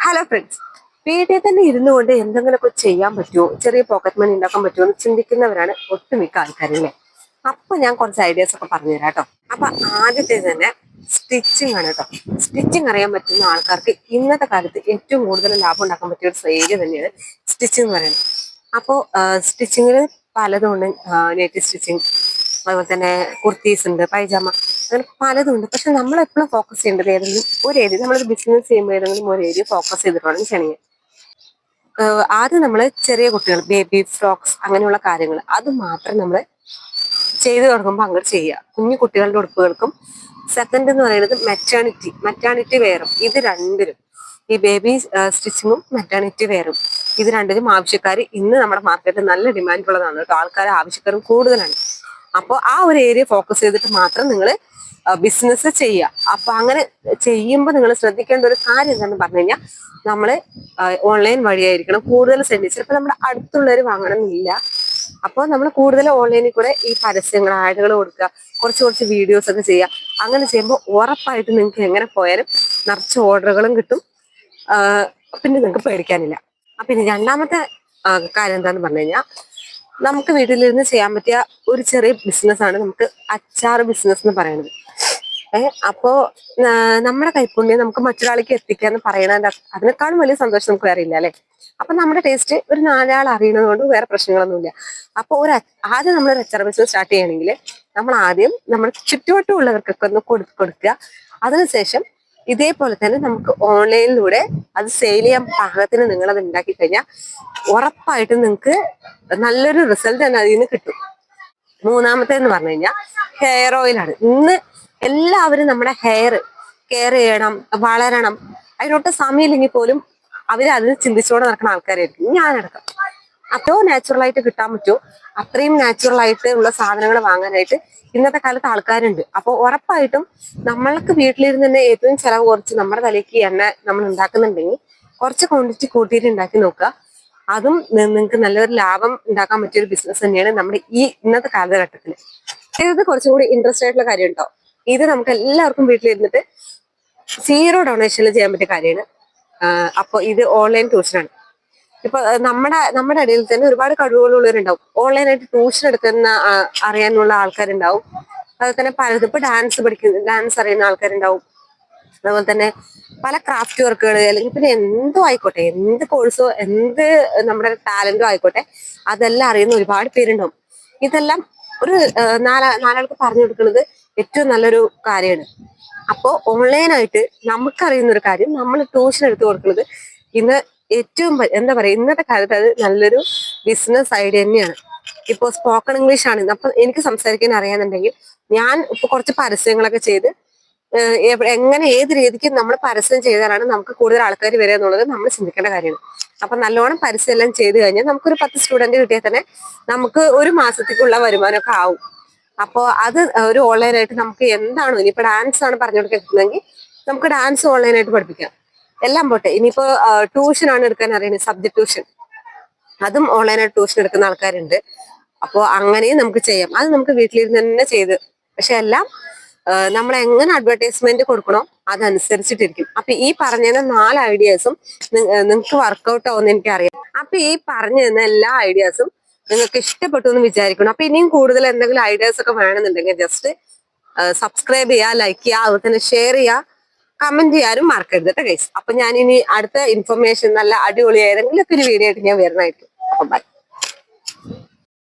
Hello friends, വീട്ടിൽ തന്നെ ഇരുന്നു കൊണ്ട് എന്തെങ്കിലുമൊക്കെ ചെയ്യാൻ പറ്റുമോ, ചെറിയ പോക്കറ്റ് മണി ഉണ്ടാക്കാൻ പറ്റുമോ എന്ന് ചിന്തിക്കുന്നവരാണ് ഒട്ടുമിക്ക ആൾക്കാരല്ലേ. അപ്പൊ ഞാൻ കുറച്ച് ഐഡിയാസ് ഒക്കെ പറഞ്ഞുതരാം കേട്ടോ. അപ്പൊ ആദ്യത്തെ തന്നെ സ്റ്റിച്ചിങ് ആണ് കേട്ടോ. സ്റ്റിച്ചിങ് അറിയാൻ പറ്റുന്ന ആൾക്കാർക്ക് ഇന്നത്തെ കാലത്ത് ഏറ്റവും കൂടുതൽ ലാഭം ഉണ്ടാക്കാൻ പറ്റിയ ഒരു ഏരിയ തന്നെയാണ് സ്റ്റിച്ചിങ് എന്ന് പറയുന്നത്. അപ്പോൾ സ്റ്റിച്ചിങ്ങിൽ പലതും ഉണ്ട്. നെറ്റ് സ്റ്റിച്ചിങ്, അതുപോലെ തന്നെ കുർത്തീസ് ഉണ്ട്, പൈജാമ, അങ്ങനെ പലതും ഉണ്ട്. പക്ഷെ നമ്മൾ എപ്പോഴും ഫോക്കസ് ചെയ്യേണ്ടത് ഏതെങ്കിലും ഒരു ഏരിയ, നമ്മളൊരു ബിസിനസ് ചെയ്യുമ്പോൾ ഏതെങ്കിലും ഒരു ഏരിയ ഫോക്കസ് ചെയ്തിട്ടാണ് ചെയ്യണമെങ്കിൽ ആദ്യം നമ്മൾ ചെറിയ കുട്ടികൾ, ബേബി ഫ്രോക്സ് അങ്ങനെയുള്ള കാര്യങ്ങൾ അത് മാത്രം നമ്മൾ ചെയ്തു തുടങ്ങുമ്പോൾ അങ്ങോട്ട് ചെയ്യുക. കുഞ്ഞു കുട്ടികളുടെ ഉടുപ്പുകൾക്കും. സെക്കൻഡ് എന്ന് പറയുന്നത് മെറ്റേണിറ്റി വെയറും. ഇത് രണ്ടിലും, ഈ ബേബി സ്റ്റിച്ചിങ്ങും മെറ്റേണിറ്റി വെയറും, ഇത് രണ്ടിലും ആവശ്യക്കാർ ഇന്ന് നമ്മുടെ മാർക്കറ്റിൽ നല്ല ഡിമാൻഡ് ഉള്ളതാണ് കേട്ടോ. ആൾക്കാർ ആവശ്യക്കാരും കൂടുതലാണ്. അപ്പോൾ ആ ഒരു ഏരിയ ഫോക്കസ് ചെയ്തിട്ട് മാത്രം നിങ്ങൾ ബിസിനസ് ചെയ്യുക. അപ്പൊ അങ്ങനെ ചെയ്യുമ്പോൾ നിങ്ങൾ ശ്രദ്ധിക്കേണ്ട ഒരു കാര്യം എന്താണെന്ന് പറഞ്ഞു കഴിഞ്ഞാൽ, നമ്മൾ ഓൺലൈൻ വഴിയായിരിക്കണം കൂടുതൽ സെൻഡ്. ചിലപ്പോൾ നമ്മുടെ അടുത്തുള്ളവർ വാങ്ങണമെന്നില്ല. അപ്പോൾ നമ്മൾ കൂടുതൽ ഓൺലൈനിൽ കൂടെ ഈ പരസ്യങ്ങൾ, ആഡുകൾ കൊടുക്കുക, കുറച്ച് വീഡിയോസ് ഒക്കെ ചെയ്യുക. അങ്ങനെ ചെയ്യുമ്പോൾ ഉറപ്പായിട്ട് നിങ്ങൾക്ക് എങ്ങനെ പോയാലും നിറച്ച് ഓർഡറുകളും കിട്ടും. പിന്നെ നിങ്ങൾക്ക് പേടിക്കാനില്ല. അപ്പൊ ഇനി രണ്ടാമത്തെ കാര്യം എന്താന്ന് പറഞ്ഞു കഴിഞ്ഞാൽ, നമുക്ക് വീട്ടിലിരുന്ന് ചെയ്യാൻ പറ്റിയ ഒരു ചെറിയ ബിസിനസ്സാണ് നമുക്ക് അച്ചാർ ബിസിനസ് എന്ന് പറയുന്നത്. അപ്പോ നമ്മുടെ കൈപ്പുണ്യം നമുക്ക് മറ്റൊരാൾക്ക് എത്തിക്കാന്ന് പറയണതിന്റെ അതിനേക്കാളും വലിയ സന്തോഷം നമുക്ക് വേറെ ഇല്ല അല്ലെ. അപ്പൊ നമ്മുടെ ടേസ്റ്റ് ഒരു നാലാൾ അറിയണത് കൊണ്ട് വേറെ പ്രശ്നങ്ങളൊന്നുമില്ല. അപ്പൊ ആദ്യം നമ്മളൊരു അച്ചാർ ബിസിനസ് സ്റ്റാർട്ട് ചെയ്യണമെങ്കിൽ നമ്മൾ ആദ്യം നമ്മുടെ ചുറ്റുവട്ടമുള്ളവർക്കൊക്കെ ഒന്ന് കൊടുക്കുക. അതിനുശേഷം ഇതേപോലെ തന്നെ നമുക്ക് ഓൺലൈനിലൂടെ അത് സെയിൽ ചെയ്യാൻ പാകത്തിന് നിങ്ങൾ അത് ഉണ്ടാക്കി കഴിഞ്ഞാൽ ഉറപ്പായിട്ടും നിങ്ങൾക്ക് നല്ലൊരു റിസൾട്ട് തന്നെ അതിൽ നിന്ന് കിട്ടും. മൂന്നാമത്തേന്ന് പറഞ്ഞു കഴിഞ്ഞാൽ ഹെയർ ഓയിലാണ്. ഇന്ന് എല്ലാവരും നമ്മുടെ ഹെയർ കെയർ ചെയ്യണം, വളരണം. അതിനൊട്ട് സമയമില്ലെങ്കിൽ പോലും അതിന് ചിന്തിച്ചുകൊണ്ട് നടക്കുന്ന ആൾക്കാരായിരിക്കും, ഞാനടക്കം. അത്രയോ നാച്ചുറലായിട്ട് കിട്ടാൻ പറ്റുമോ അത്രയും നാച്ചുറൽ ആയിട്ട് ഉള്ള സാധനങ്ങൾ വാങ്ങാനായിട്ട് ഇന്നത്തെ കാലത്ത് ആൾക്കാരുണ്ട്. അപ്പോൾ ഉറപ്പായിട്ടും നമ്മൾക്ക് വീട്ടിലിരുന്ന് തന്നെ ഏറ്റവും ചിലവ് കുറച്ച് നമ്മുടെ തലയ്ക്ക് എണ്ണ നമ്മൾ ഉണ്ടാക്കുന്നുണ്ടെങ്കിൽ കുറച്ച് ക്വാണ്ടിറ്റി കൂട്ടിയിട്ട് ഉണ്ടാക്കി നോക്കുക. അതും നിങ്ങൾക്ക് നല്ലൊരു ലാഭം ഉണ്ടാക്കാൻ പറ്റിയ ഒരു ബിസിനസ് തന്നെയാണ് നമ്മുടെ ഈ ഇന്നത്തെ കാലഘട്ടത്തിൽ. ഇത് കുറച്ചും കൂടി ഇൻട്രസ്റ്റ് ആയിട്ടുള്ള കാര്യം ഉണ്ടോ. ഇത് നമുക്ക് എല്ലാവർക്കും വീട്ടിലിരുന്നിട്ട് 0 ഡൊണേഷനിൽ ചെയ്യാൻ പറ്റിയ കാര്യമാണ്. അപ്പോൾ ഇത് ഓൺലൈൻ ട്യൂഷനാണ്. ഇപ്പൊ നമ്മുടെ ഇടയിൽ തന്നെ ഒരുപാട് കഴിവുകളുള്ളവരുണ്ടാവും. ഓൺലൈനായിട്ട് ട്യൂഷൻ എടുക്കുന്ന അറിയാനുള്ള ആൾക്കാരുണ്ടാവും. അതുപോലെ തന്നെ പലതും ഇപ്പൊ ഡാൻസ് അറിയുന്ന ആൾക്കാരുണ്ടാവും. അതുപോലെ തന്നെ പല ക്രാഫ്റ്റ് വർക്കുകൾ, അല്ലെങ്കിൽ പിന്നെ എന്തോ ആയിക്കോട്ടെ, എന്ത് കോഴ്സോ എന്ത് നമ്മുടെ ടാലന്റോ ആയിക്കോട്ടെ, അതെല്ലാം അറിയുന്ന ഒരുപാട് പേരുണ്ടാവും. ഇതെല്ലാം ഒരു നാലാൾക്ക് പറഞ്ഞു കൊടുക്കുന്നത് ഏറ്റവും നല്ലൊരു കാര്യമാണ്. അപ്പോൾ ഓൺലൈനായിട്ട് നമുക്കറിയുന്ന ഒരു കാര്യം നമ്മൾ ട്യൂഷൻ എടുത്തു കൊടുക്കുന്നത് ഇന്ന് ഏറ്റവും എന്താ പറയാ, ഇന്നത്തെ കാലത്ത് അത് നല്ലൊരു ബിസിനസ് ഐഡിയ തന്നെയാണ്. ഇപ്പൊ സ്പോക്കൺ ഇംഗ്ലീഷ് ആണ്. അപ്പൊ എനിക്ക് സംസാരിക്കാൻ അറിയാന്നുണ്ടെങ്കിൽ ഞാൻ ഇപ്പൊ കുറച്ച് പരസ്യങ്ങളൊക്കെ ചെയ്ത് എങ്ങനെ ഏത് രീതിക്ക് നമ്മൾ പരസ്യം ചെയ്താലാണ് നമുക്ക് കൂടുതൽ ആൾക്കാർ വരിക എന്നുള്ളത് നമ്മൾ ചിന്തിക്കേണ്ട കാര്യമാണ്. അപ്പൊ നല്ലോണം പരസ്യം എല്ലാം ചെയ്ത് കഴിഞ്ഞാൽ നമുക്കൊരു 10 സ്റ്റുഡന്റ് കിട്ടിയാൽ തന്നെ നമുക്ക് ഒരു മാസത്തേക്കുള്ള വരുമാനമൊക്കെ ആവും. അപ്പോൾ അത് ഒരു ഓൺലൈനായിട്ട് നമുക്ക് എന്താണോ, ഇനിയിപ്പോ ഡാൻസ് ആണ് പറഞ്ഞു കൊടുക്കുന്നതെങ്കിൽ നമുക്ക് ഡാൻസ് ഓൺലൈനായിട്ട് പഠിപ്പിക്കാം. എല്ലാം പോട്ടെ, ഇനിയിപ്പോ ട്യൂഷൻ ആണ് എടുക്കാൻ അറിയുന്നത്, സബ്ജക്ട് ട്യൂഷൻ, അതും ഓൺലൈനായിട്ട് ട്യൂഷൻ എടുക്കുന്ന ആൾക്കാരുണ്ട്. അപ്പോൾ അങ്ങനെയും നമുക്ക് ചെയ്യാം. അത് നമുക്ക് വീട്ടിലിരുന്ന് തന്നെ ചെയ്ത്, പക്ഷെ എല്ലാം നമ്മൾ എങ്ങനെ അഡ്വർടൈസ്മെന്റ് കൊടുക്കണോ അതനുസരിച്ചിട്ടിരിക്കും. അപ്പൊ ഈ പറഞ്ഞ 4 ഐഡിയാസും നിങ്ങൾക്ക് വർക്കൗട്ട് ആവുമെന്ന് എനിക്കറിയാം. അപ്പൊ ഈ പറഞ്ഞു തന്ന എല്ലാ ഐഡിയാസും നിങ്ങൾക്ക് ഇഷ്ടപ്പെട്ടു എന്ന് വിചാരിക്കണം. അപ്പൊ ഇനിയും കൂടുതൽ എന്തെങ്കിലും ഐഡിയാസ് ഒക്കെ വേണമെന്നുണ്ടെങ്കിൽ ജസ്റ്റ് സബ്സ്ക്രൈബ് ചെയ്യുക, ലൈക്ക് ചെയ്യുക, അതുപോലെ തന്നെ ഷെയർ ചെയ്യുക, കമന്റ് ചെയ്യാനും മറക്കരുത് കേട്ടോ ഗൈസ്. അപ്പൊ ഞാൻ ഇനി അടുത്ത ഇൻഫർമേഷൻ നല്ല അടിപൊളി ഏതെങ്കിലും ഒരു വീഡിയോ ആയിട്ട് ഞാൻ വരുന്നതായിരിക്കും. അപ്പൊ ബൈ.